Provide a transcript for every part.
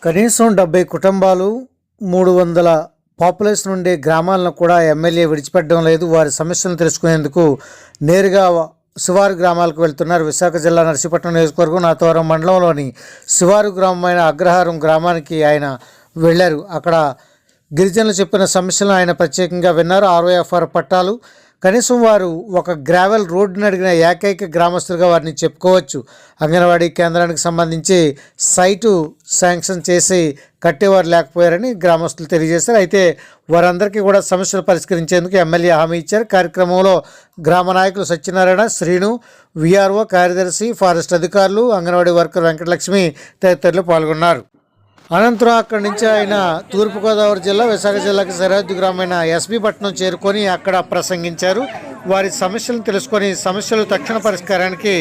కనీసం 70 కుటుంబాలు 300 పాపులేషన్ ఉండే గ్రామాలను కూడా ఎమ్మెల్యే విడిచిపెట్టడం లేదు. వారి సమస్యలను తెలుసుకునేందుకు నేరుగా శివారు గ్రామాలకు వెళ్తున్నారు. విశాఖ జిల్లా నర్సీపట్నం నియోజకవర్గం నాతవరం మండలంలోని శివారు గ్రామమైన అగ్రహారం గ్రామానికి ఆయన వెళ్ళారు. అక్కడ గిరిజనులు చెప్పిన సమస్యలను ఆయన ప్రత్యేకంగా విన్నారు. ఆర్ఓఎఫ్ఆర్ పట్టాలు, కనీసం వారు ఒక గ్రావెల్ రోడ్డుని అడిగిన ఏకైక గ్రామస్తులుగా వారిని చెప్పుకోవచ్చు. అంగన్వాడీ కేంద్రానికి సంబంధించి సైటు శాంక్షన్ చేసి కట్టేవారు లేకపోయారని గ్రామస్తులు తెలియజేశారు. అయితే వారందరికీ కూడా సమస్యలు పరిష్కరించేందుకు ఎమ్మెల్యే హామీ ఇచ్చారు. కార్యక్రమంలో గ్రామ నాయకులు సత్యనారాయణ, శ్రీను, విఆర్ఓ, కార్యదర్శి, ఫారెస్ట్ అధికారులు, అంగన్వాడీ వర్కర్ వెంకటలక్ష్మి తదితరులు పాల్గొన్నారు. అనంతరం అక్కడి నుంచి ఆయన తూర్పుగోదావరి జిల్లా విశాఖ జిల్లాకి సరిహద్దు గ్రామమైన ఎస్బీ పట్నం చేరుకొని అక్కడ ప్రసంగించారు. వారి సమస్యలను తెలుసుకొని సమస్యలు తక్షణ పరిష్కారానికి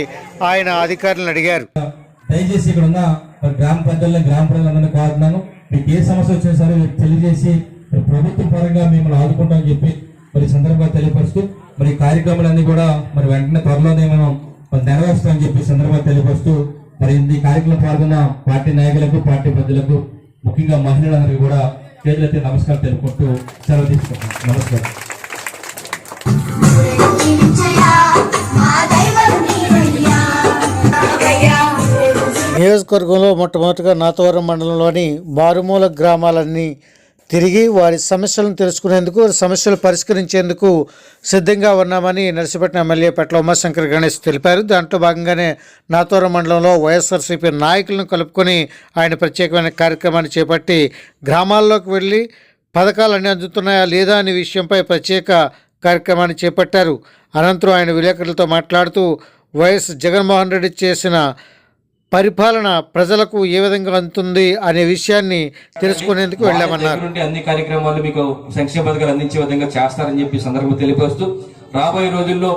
ఆయన అధికారులను అడిగారు. దయచేసి ఇక్కడ ఉన్న గ్రామ పెద్దలను, గ్రామ ప్రజలందరినీ కోరుతున్నాను, మీకు ఏ సమస్య వచ్చినా సరే తెలియజేసి ప్రభుత్వం పరంగా మిమ్మల్ని ఆదుకుంటామని చెప్పి మరి సందర్భంగా తెలియపరుస్తూ మరి కార్యక్రమాలన్నీ కూడా మరి వెంటనే త్వరలోనే మనం నెరవేరుస్తామని చెప్పి సందర్భంగా తెలియపరుస్తూ మరి ఈ కార్యక్రమంలో పాల్గొన్న పార్టీ నాయకులకు, పార్టీ ప్రజలకు, ముఖ్యంగా మహిళలందరికీ కూడా చేతులెత్తి నమస్కారం తెలుపుకుంటూ సెలవు తీసుకుంటాం. నమస్కారం. నియోజకవర్గంలో మొట్టమొదటిగా నాతవరం మండలంలోని మారుమూల గ్రామాలన్నీ తిరిగి వారి సమస్యలను తెలుసుకునేందుకు, సమస్యలు పరిష్కరించేందుకు సిద్ధంగా ఉన్నామని నర్సీపట్నం ఎమ్మెల్యే పెట్ల ఉమాశంకర్ గణేష్ తెలిపారు. దాంట్లో భాగంగానే నాతవరం మండలంలో వైఎస్ఆర్సీపీ నాయకులను కలుపుకొని ఆయన ప్రత్యేకమైన కార్యక్రమాన్ని చేపట్టి గ్రామాల్లోకి వెళ్ళి పథకాలు అన్నీ అందుతున్నాయా లేదా అనే విషయంపై ప్రత్యేక కార్యక్రమాన్ని చేపట్టారు. అనంతరం ఆయన విలేకరులతో మాట్లాడుతూ వైఎస్ జగన్మోహన్ రెడ్డి చేసిన పరిపాలన ప్రజలకు ఏ విధంగా అందుతుంది అనే విషయాన్ని తెలుసుకునేందుకు వెళ్ళామన్నారు. అన్ని కార్యక్రమాలు మీకు సంక్షేమ పథకాలు అందించే విధంగా చేస్తారని చెప్పి సందర్భంగా తెలియపరుస్తూ రాబోయే రోజుల్లో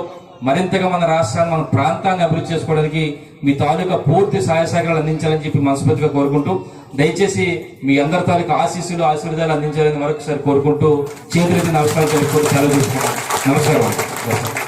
మరింతగా మన రాష్ట్రాన్ని, మన ప్రాంతాన్ని అభివృద్ధి చేసుకోవడానికి మీ తాలూకా పూర్తి సహాయ సహకారాలు అందించాలని చెప్పి మనస్ఫూర్తిగా కోరుకుంటూ దయచేసి మీ అందరి తాలూకా ఆశీర్వాదాలు అందించాలని మరొకసారి కోరుకుంటూ చేతులెత్తి నమస్కారం తెలుపుకుంటూ సెలవు తీసుకున్నాం. నమస్కారం.